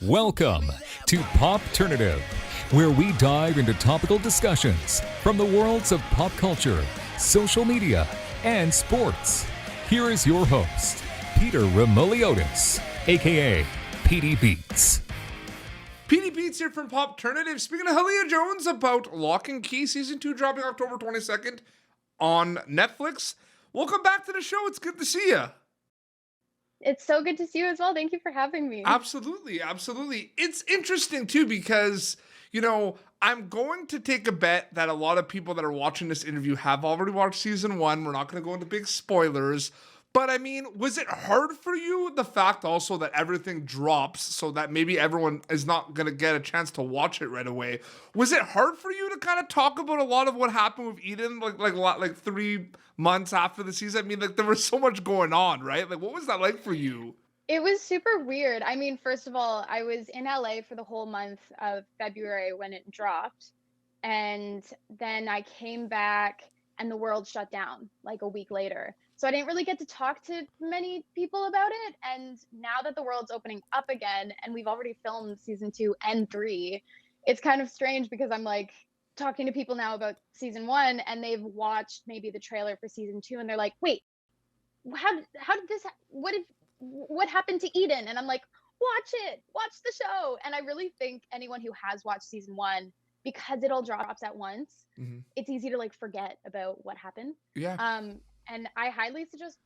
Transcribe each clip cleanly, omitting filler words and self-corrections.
Welcome to Popternative, where we dive into topical discussions from the worlds of pop culture, social media, and sports. Here is your host, Peter Remoliotis, aka PD Beats. PD Beats here from Popternative. Speaking of Hallea Jones about Locke Key Season 2 dropping October 22nd on Netflix. Welcome back to the show. It's good to see you. It's so good to see you as well. Thank you for having me. Absolutely. It's interesting too because, I'm going to take a bet that a lot of people that are watching this interview have already watched Season 1. We're not going to go into big spoilers. But I mean, was it hard for you, the fact also that everything drops so that maybe everyone is not going to get a chance to watch it right away? Was it hard for you to kind of talk about a lot of what happened with Eden, like 3 months after the season? I mean, like there was so much going on, right? Like, what was that like for you? It was super weird. I mean, first of all, I was in LA for the whole month of February when it dropped. And then I came back and the world shut down like a week later. So I didn't really get to talk to many people about it. And now that the world's opening up again and we've already filmed Season 2 and 3, it's kind of strange because I'm like talking to people now about Season 1 and they've watched maybe the trailer for Season 2 and they're like, wait, how did this, what happened to Eden? And I'm like, watch the show. And I really think anyone who has watched Season 1, because it all drops at once, it's easy to like forget about what happened. Yeah. And I highly suggest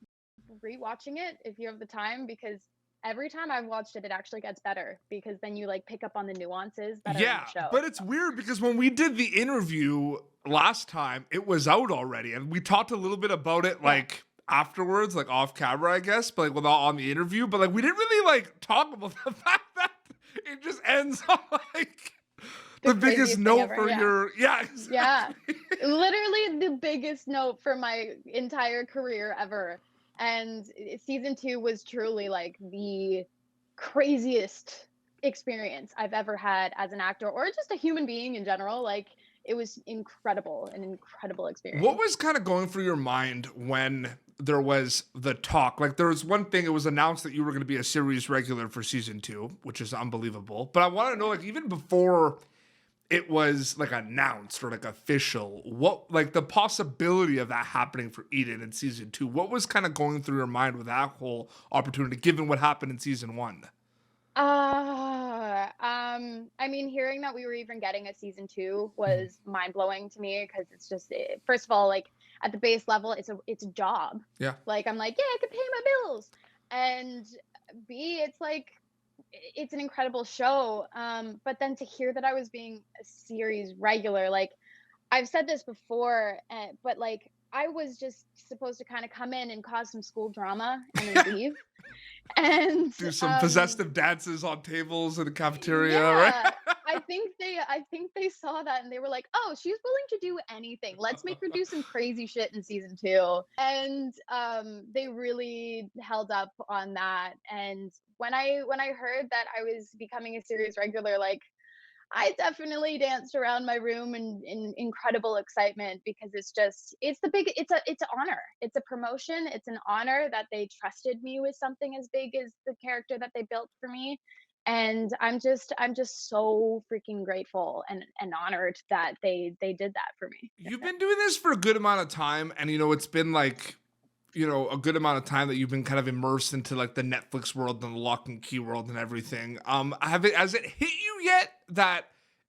rewatching it if you have the time, because every time I've watched it, it actually gets better because then you like pick up on the nuances that are in the show. But it's weird because when we did the interview last time, it was out already, and we talked a little bit about it like afterwards, like off camera, I guess, but like without on the interview. But like we didn't really like talk about the fact that it just ends on like the biggest note ever, for your exactly. Yeah, literally the biggest note for my entire career ever. And Season 2 was truly like the craziest experience I've ever had as an actor or just a human being in general. Like it was incredible, an incredible experience. What was kind of going through your mind when there was the talk? Like there was one thing, it was announced that you were going to be a series regular for Season 2, which is unbelievable. But I want to know, like, even before it was like announced or like official, what, like the possibility of that happening for Eden in Season 2, what was kind of going through your mind with that whole opportunity given what happened in Season 1? I mean, hearing that we were even getting a Season 2 was mind blowing to me because it's just, first of all, like at the base level, it's a job. Yeah. Like I'm like, yeah, I could pay my bills, and B, it's like it's an incredible show. But then to hear that I was being a series regular, like I've said this before, but like I was just supposed to kind of come in and cause some school drama and then leave. And Do some possessive dances on tables in the cafeteria, yeah, right? I think they saw that and they were like, oh, she's willing to do anything. Let's make her do some crazy shit in Season 2. And they really held up on that. And when I heard that I was becoming a series regular, like I definitely danced around my room in incredible excitement because it's an honor. It's a promotion. It's an honor that they trusted me with something as big as the character that they built for me. And I'm just so freaking grateful and honored that they did that for me. You've been doing this for a good amount of time, and it's been like a good amount of time that you've been kind of immersed into like the Netflix world and the Lock and Key world and everything. Has it hit you yet that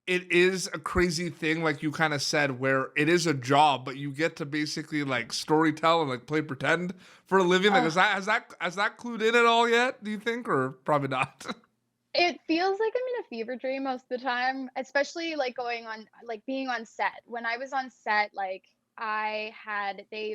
it is a crazy thing, like you kind of said, where it is a job, but you get to basically like story tell and like play pretend for a living? Like, has that clued in at all yet, do you think, or probably not? It feels like I'm in a fever dream most of the time, especially like being on set. When I was on set, like they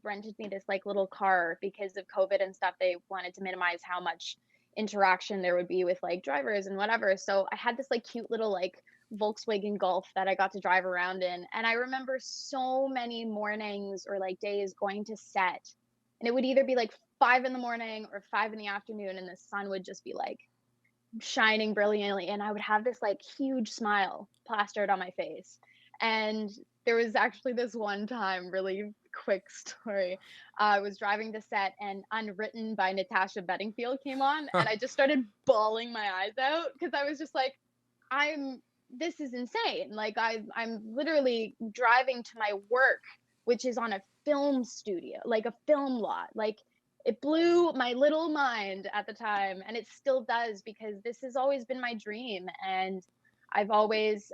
rented me this like little car because of COVID and stuff. They wanted to minimize how much interaction there would be with like drivers and whatever. So I had this like cute little like Volkswagen Golf that I got to drive around in. And I remember so many mornings or like days going to set, and it would either be like 5 in the morning or 5 in the afternoon, and the sun would just be like shining brilliantly, and I would have this like huge smile plastered on my face. And there was actually this one time, really quick story. I was driving to set and Unwritten by Natasha Bedingfield came on, and I just started bawling my eyes out because I was just like, I'm this is insane. Like I'm literally driving to my work, which is on a film studio, like a film lot. Like it blew my little mind at the time, and it still does because this has always been my dream, and I've always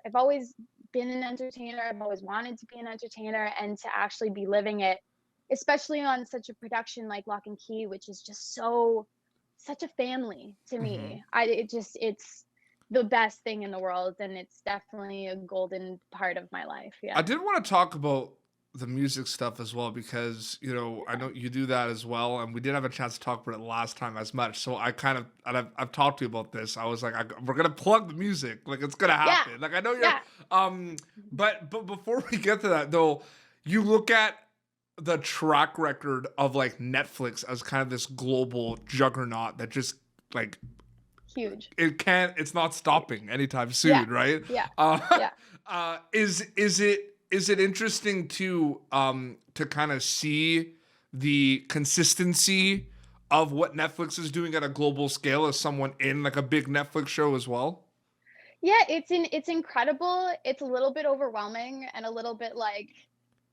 been an entertainer. I've always wanted to be an entertainer, and to actually be living it, especially on such a production like Lock and Key, which is just such a family to Mhm. me. It's the best thing in the world, and it's definitely a golden part of my life. I Yeah. did want to talk about the music stuff as well because I know you do that as well, and we didn't have a chance to talk about it last time as much. So I kind of and I've talked to you about this. I was like, we're gonna plug the music, like it's gonna Yeah. happen. Like I know you're, Yeah. um, but before we get to that though, you look at the track record of like Netflix as kind of this global juggernaut that just like Huge. it's not Huge. stopping anytime Yeah. soon, right? Yeah. Uh, Yeah. is it interesting to kind of see the consistency of what Netflix is doing at a global scale as someone in like a big Netflix show as well? Yeah, it's incredible. It's a little bit overwhelming and a little bit like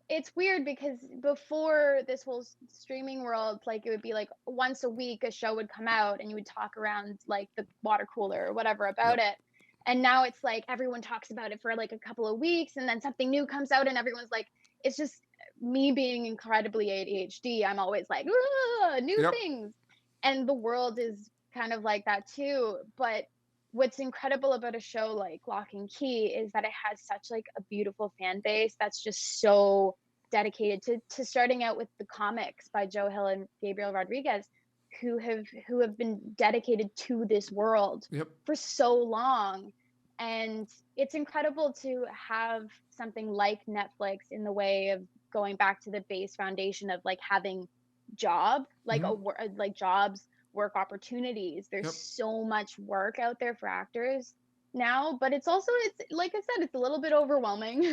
it's weird because before this whole streaming world, like it would be like once a week a show would come out and you would talk around like the water cooler or whatever about Yep. it. And now it's like everyone talks about it for like a couple of weeks and then something new comes out and everyone's like, it's just me being incredibly ADHD. I'm always like, new Yep. things. And the world is kind of like that too. But what's incredible about a show like Lock and Key is that it has such like a beautiful fan base that's just so dedicated to starting out with the comics by Joe Hill and Gabriel Rodriguez, who have been dedicated to this world Yep. for so long. And it's incredible to have something like Netflix in the way of going back to the base foundation of like having job like Mhm. like jobs, work opportunities. There's Yep. so much work out there for actors now, but it's like I said, it's a little bit overwhelming.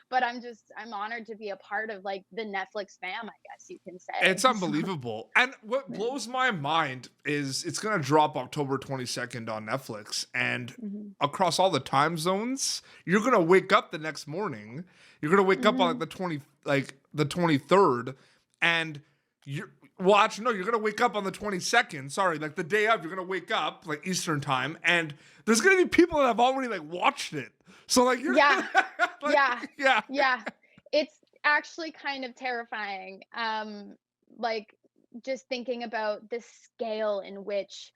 But I'm honored to be a part of like the Netflix fam, I guess you can It's say. So, unbelievable. And what yeah. blows my mind is it's going to drop October 22nd on Netflix. And Mhm. across all the time zones, you're going to wake up the next morning. You're going to wake up on like Mhm. the 23rd. And you're, well, actually, no, you're going to wake up on the 22nd. Sorry, like the day of, you're going to wake up like Eastern time. And there's going to be people that have already like watched it. So like you're, Yeah. like, Yeah. yeah. Yeah. It's actually kind of terrifying. Like just thinking about the scale in which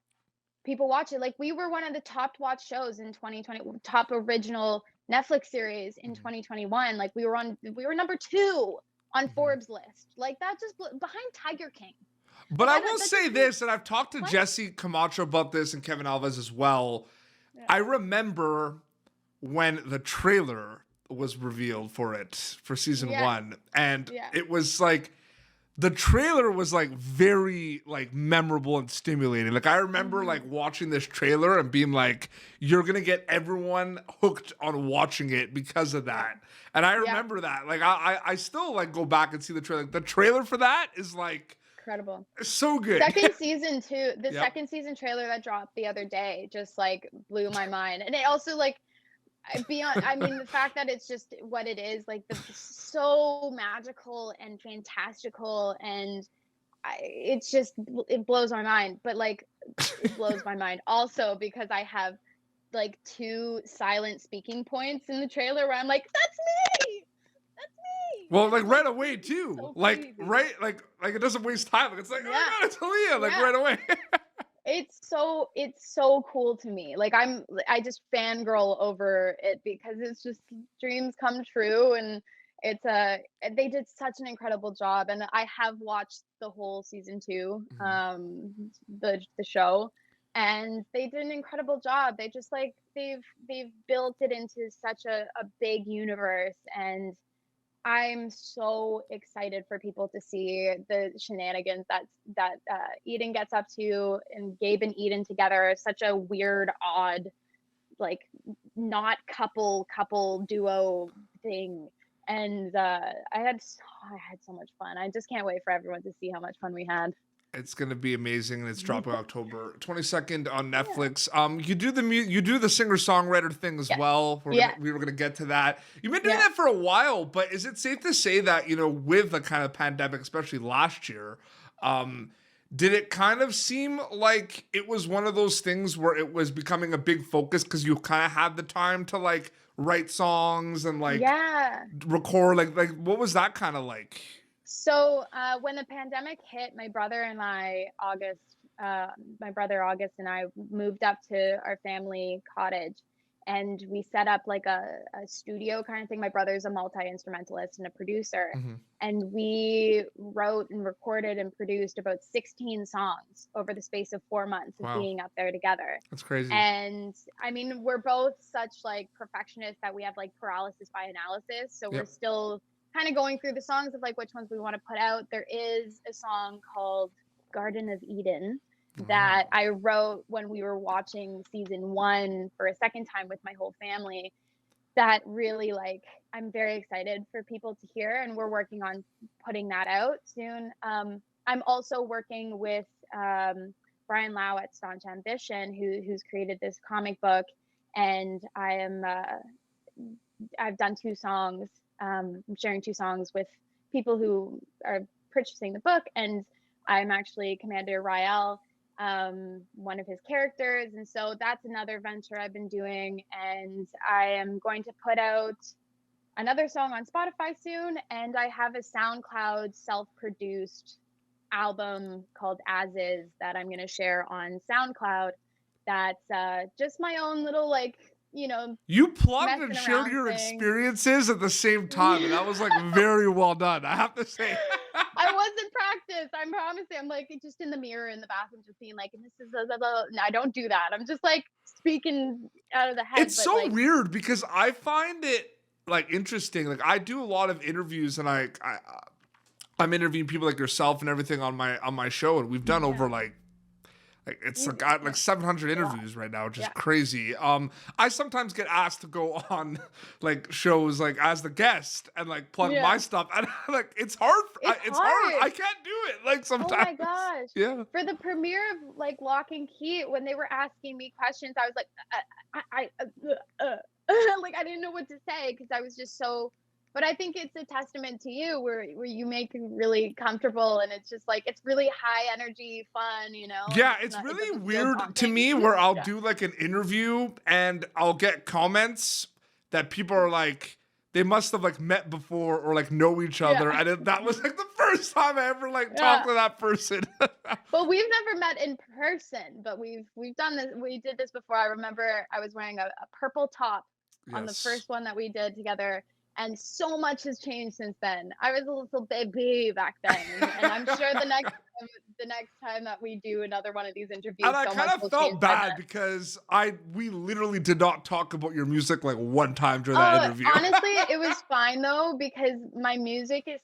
people watch it. Like we were one of the top watched shows in 2020, top original Netflix series in Mhm. 2021. Like we were number 2 on Mhm. Forbes list. Like that just behind Tiger King. But Like I I don't will that say just means this, and I've talked to what? Jesse Camacho about this and Kevin Alves as well. Yeah. I remember when the trailer was revealed for it for season Yeah. one, and Yeah. it was like the trailer was like very like memorable and stimulating. Like I remember like Mhm. watching this trailer and being like, you're gonna get everyone hooked on watching it because of Yeah. that. And I Yeah. remember that. Like I still like go back and see the trailer. The trailer for that is like Incredible. so good. Second season too. The Yep. second season trailer that dropped the other day just like blew my mind. And it also like beyond, I mean, the fact that it's just what it is, like the so magical and fantastical, and it's just it blows my mind. But like it blows my mind also because I have like 2 silent speaking points in the trailer where I'm like, that's me, that's me, Well, and like like right away it's too. so Like crazy. right, like it doesn't waste time. Like it's like, oh my Yeah. god, it's Hallea, like Yeah. right away. It's so cool to me. Like I just fangirl over it because it's just dreams come true, and they did such an incredible job, and I have watched the whole season 2, Mhm. the show, and they did an incredible job. They just like they've built it into such a big universe, and I'm so excited for people to see the shenanigans that Eden gets up to, and Gabe and Eden together is such a weird, odd, like not couple duo thing. And I had so much fun. I just can't wait for everyone to see how much fun we had. It's gonna be amazing, and it's dropping October 22nd on Yeah. Netflix. You do the singer songwriter thing as Yes. well. Yeah. We were gonna get to that. You've been doing Yeah. that for a while, but is it safe to say that with the kind of pandemic, especially last year, did it kind of seem like it was one of those things where it was becoming a big focus because you kind of had the time to like write songs and like Yeah. record? Like what was that kind of like? So when the pandemic hit, my brother August and I moved up to our family cottage, and we set up like a studio kind of thing. My brother's a multi-instrumentalist and a producer, Mhm. and we wrote and recorded and produced about 16 songs over the space of 4 months of Wow, being up there together. that's crazy. And I mean, we're both such like perfectionists that we have like paralysis by analysis. So we're Yep. still kind of going through the songs of like which ones we want to put out. There is a song called Garden of Eden that Oh. I wrote when we were watching season 1 for a second time with my whole family. That really like I'm very excited for people to hear, and we're working on putting that out soon. I'm also working with Brian Lau at Staunch Ambition, who's created this comic book, and I've done 2 songs. I'm sharing 2 songs with people who are purchasing the book, and I'm actually Commander Rael, one of his characters, and so that's another venture I've been doing. And I am going to put out another song on Spotify soon, and I have a SoundCloud self-produced album called As Is that I'm going to share on SoundCloud. That's just my own little like You plugged and messing shared around your thing. experiences at the same time, and that was like Yeah. very well done, I have to say. I wasn't practiced. I promise you. I'm like just in the mirror in the bathroom, just being like, and this is blah, blah, blah. No, I don't do that. I'm just like speaking out of the head, It's but so like, weird because I find it like interesting. Like I do a lot of interviews, and I'm interviewing people like yourself and everything on my show, and we've done over yeah, like it's like mm, got yeah, like 700 a lot. interviews right now, which is Yeah. crazy. I sometimes get asked to go on like shows like as the guest and like plug my Yeah. stuff, and like it's hard. It's It's hard. I hard. can't do it. Like Oh sometimes. my gosh. Yeah. For the premiere of like Lock and Key, when they were asking me questions, I was like, like I didn't know what to say because I was just so. But I think it's a testament to you where you make it really comfortable, and it's just like it's really high energy fun, and Yeah, it's it really doesn't feel weird to daunting. me where I'll Yeah. do like an interview and I'll get comments that people are like, they must have like met before or like know each other. Yeah. And that was like the first time I ever like talked Yeah. to that person. But we've never met in person, but we've done this. We did this before. I remember I was wearing a purple top on the Yes. first one that we did together, and so much has changed since then. I was a little baby back then, and I'm sure the next time that we do another one of these interviews, And I so kind much of will felt change by bad then. because we literally did not talk about your music like one time during that Oh, interview. honestly, it was fine though because my music is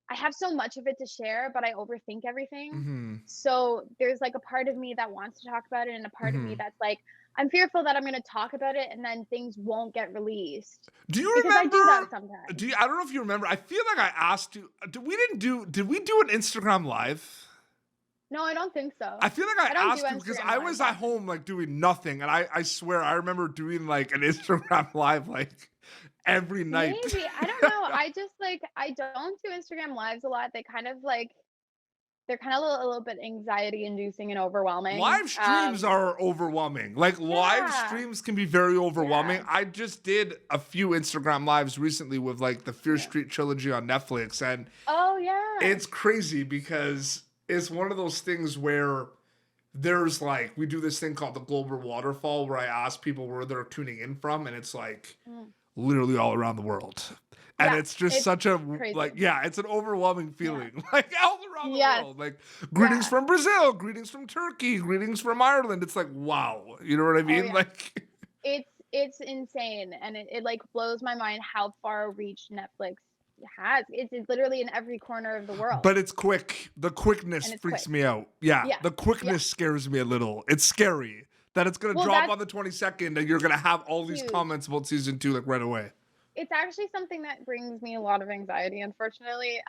I have so much of it to share, but I overthink everything. hmm So there's like a part of me that wants to talk about it, and a part of me hmm that's like, I'm fearful that I'm going to talk about it and then things won't get released Do you because I do that remember? sometimes. I don't know if you remember. I feel like I asked you. Did we do an Instagram live? No, I don't think so. I feel like I I don't do asked you because Instagram I lives was at often. home like doing nothing, and I swear I remember doing like an Instagram live like every night. Maybe. I don't know. I just like, I don't do Instagram lives a lot. They're kind of a little bit anxiety inducing and overwhelming. Live streams are overwhelming. Like live Yeah. streams can be very overwhelming. Yeah. I just did a few Instagram lives recently with like the Fear Yeah. Street trilogy on Netflix, and Oh, yeah. it's crazy because it's one of those things where there's like we do this thing called the global waterfall where I ask people where they're tuning in from, and it's like Mm. literally all around the world. And Yeah. it's just It's such a crazy. like it's an overwhelming Yeah. feeling. Like all around the Yes. world. Like greetings Yeah. from Brazil, greetings from Turkey, greetings from Ireland. It's like wow. You know what I Oh, mean? yeah. Like It's insane, and it like blows my mind how far reach Netflix has. It's literally in every corner of the world, but it's quick. The quickness and it's freaks quick. me out. Yeah. Yeah. The quickness scares me a little. It's scary that it's gonna Well, drop that's on the 22nd and you're gonna have all these huge. comments about season 2 like right away. it's actually something that brings me a lot of anxiety, unfortunately,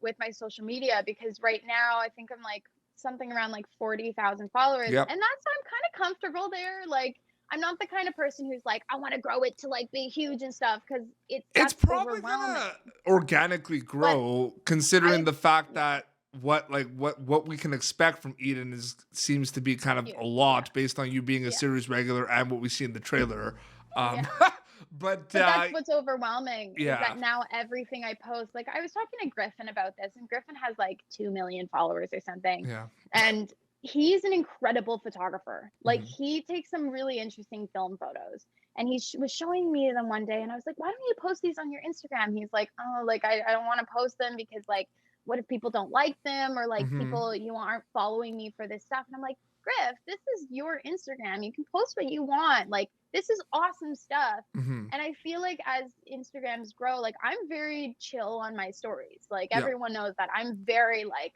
with my social media, because right now I think I'm like something around like 40,000 followers, Yep. and that's I'm kind of comfortable there. Like, I'm not the kind of person who's like, I want to grow it to like be huge and stuff, because It's that's probably overwhelming. gonna organically But grow, considering I, the fact yeah, that what we can expect from Eden is seems to be kind of a huge. Yeah, lot based on you being a yeah, series regular and what we see in the trailer. yeah. Um, but But that's what's overwhelming, is yeah, that now everything I post, like I was talking to Griffin about this, and Griffin has like 2 million followers or something. yeah, And he's an incredible photographer. Like, mhm. he takes some really interesting film photos. And he was showing me them one day, and I was like, why don't you post these on your Instagram? He's like, oh, like I don't want to post them because like what if people don't like them, or like Mhm. people you aren't following me for this stuff? And I'm like, Griff, this is your Instagram. You can post what you want. Like, this is awesome stuff. Mhm. And I feel like as Instagrams grow, like I'm very chill on my stories. Like, Yeah. everyone knows that I'm very like,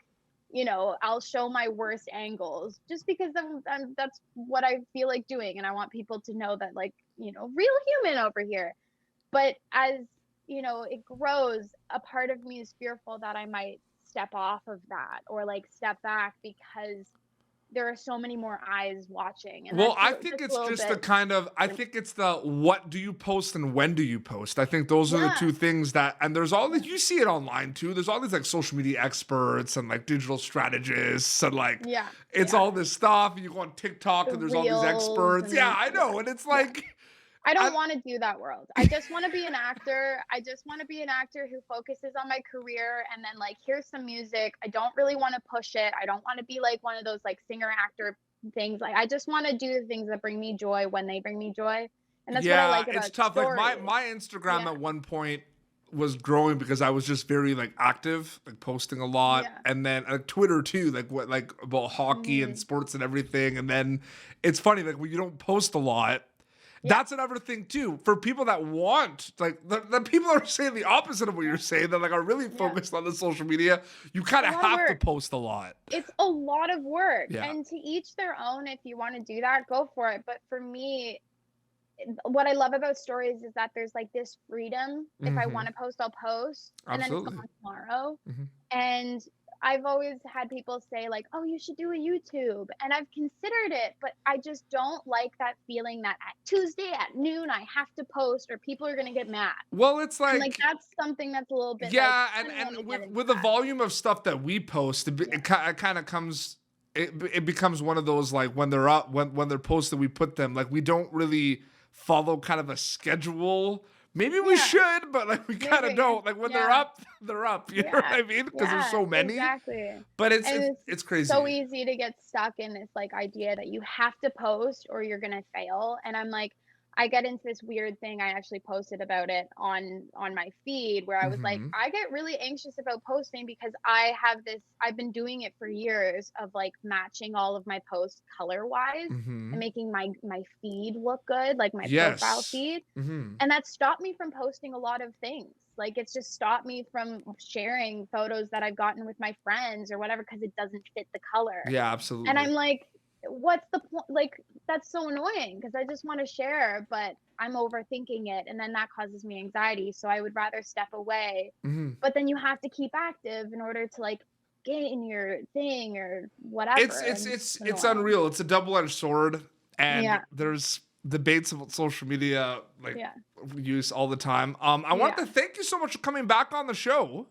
I'll show my worst angles just because that's what I feel like doing. And I want people to know that, like, real human over here. But as, it grows, a part of me is fearful that I might step off of that, or like step back, because there are so many more eyes watching. And Well, that's I think just a it's little just the bit, kind of, I think it's the what do you post and when do you post? I think those are the yeah, two things that, and there's all yeah, these, you see it online too. There's all these like social media experts and like digital strategists and like, yeah, it's yeah. all this stuff. You go on TikTok The and there's all these reels, experts. Yeah, and I yeah, know. And it's yeah. like, I I, don't want to do that world. I just want to be an actor. I just want to be an actor who focuses on my career, and then like, here's some music. I don't really want to push it. I don't want to be like one of those like singer actor things. Like, I just want to do the things that bring me joy when they bring me joy. And that's what I yeah, like it's about tough. Like stories. my Instagram Yeah. at one point was growing because I was just very like active, like posting a lot, Yeah. and then Twitter too, like what like about hockey and Hmm. sports and everything. And then it's funny, like when you don't post a lot, Yeah. that's another thing too. For people that want, like the people are saying the opposite of what you're Yeah. saying, that like are really Yeah. focused on the social media. You It's kind a of lot of have to work. post a lot. It's a lot of work. Yeah. And to each their own. If you want to do that, go for it. But for me, what I love about stories is that there's like this freedom. If I Hmm. want to post, I'll post, and then it's Absolutely. gone tomorrow. Hmm. And I've always had people say like, "Oh, you should do a YouTube." And I've considered it, but I just don't like that feeling that at Tuesday at noon I have to post, or people are going to get mad. Well, it's And like, like, that's something that's a little bit like, yeah, I don't want to and get into with the that. volume of stuff that we post, Yeah. it kind of comes. It becomes one of those like when they're up when they're posted, we put them like we don't really follow kind of a schedule. Maybe we Yeah. should, but like we kind of Maybe. don't. Like when they're Yeah. up, they're up. You know what Yeah, I mean? Because there's yeah, so many. exactly. But And it's it's so crazy. easy to get stuck in this like idea that you have to post or you're gonna fail. And I'm like, I get into this weird thing. I actually posted about it on my feed, where I was like, Hmm. I get really anxious about posting because I've been doing it for years, of like matching all of my posts color wise and Hmm. making my feed look good, like my profile Yes. feed. Hmm. And that stopped me from posting a lot of things. Like, it's just stopped me from sharing photos that I've gotten with my friends or whatever, because it doesn't fit the color. Yeah, And absolutely. I'm like, what's the point? Like, that's so annoying, because I just want to share, but I'm overthinking it, and then that causes me anxiety. So I would rather step away. Hmm. But then you have to keep active in order to like get in your thing or It's whatever, it's and it's it's it's annoying. unreal. It's a double-edged sword, and Yeah, there's debates about social media like yeah, use all the time. I want yeah. to thank you so much for coming back on the show.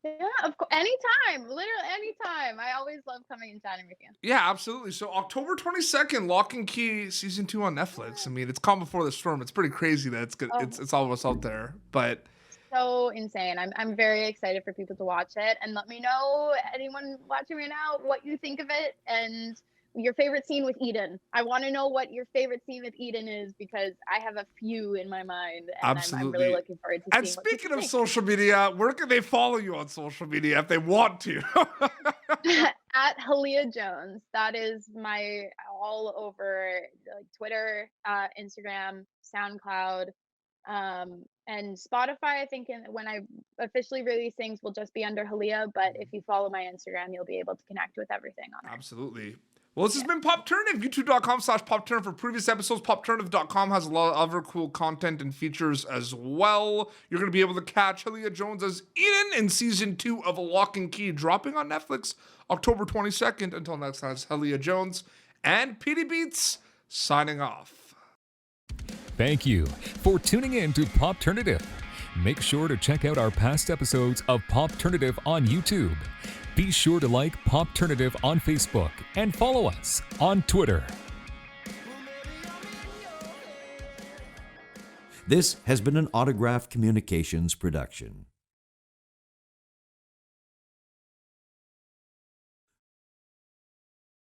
Yeah, of course. Anytime, literally anytime. I always love coming and chatting with you. Yeah, absolutely. So October 22nd, Lock and Key season 2 on Netflix. I Yeah. mean, it's Calm Before the Storm. It's pretty crazy that it's good. Oh, It's all of us out there. But so insane. I'm very excited for people to watch it, and let me know, anyone watching right now, what you think of it, and your favorite scene with Eden. I want to know what your favorite scene with Eden is, because I have a few in my mind, and I'm really absolutely. looking forward to And seeing what people speaking of think. social media, where can they follow you on social media if they want to? At Hallea Jones. That is my all over, like, Twitter, Instagram, SoundCloud, and Spotify. I think when I officially release things will just be under Hallea, but if you follow my Instagram, you'll be able to connect with everything on there. Absolutely. Well, this has been Popternative, youtube.com/Popternative for previous episodes. Popternative.com has a lot of other cool content and features as well. You're going to be able to catch Hallea Jones as Eden in season 2 of Locke Key, dropping on Netflix October 22nd. Until next time, it's Hallea Jones and PD Beats signing off. Thank you for tuning in to Popternative. Make sure to check out our past episodes of Popternative on YouTube. Be sure to like Popternative on Facebook and follow us on Twitter. This has been an Autograph Communications production.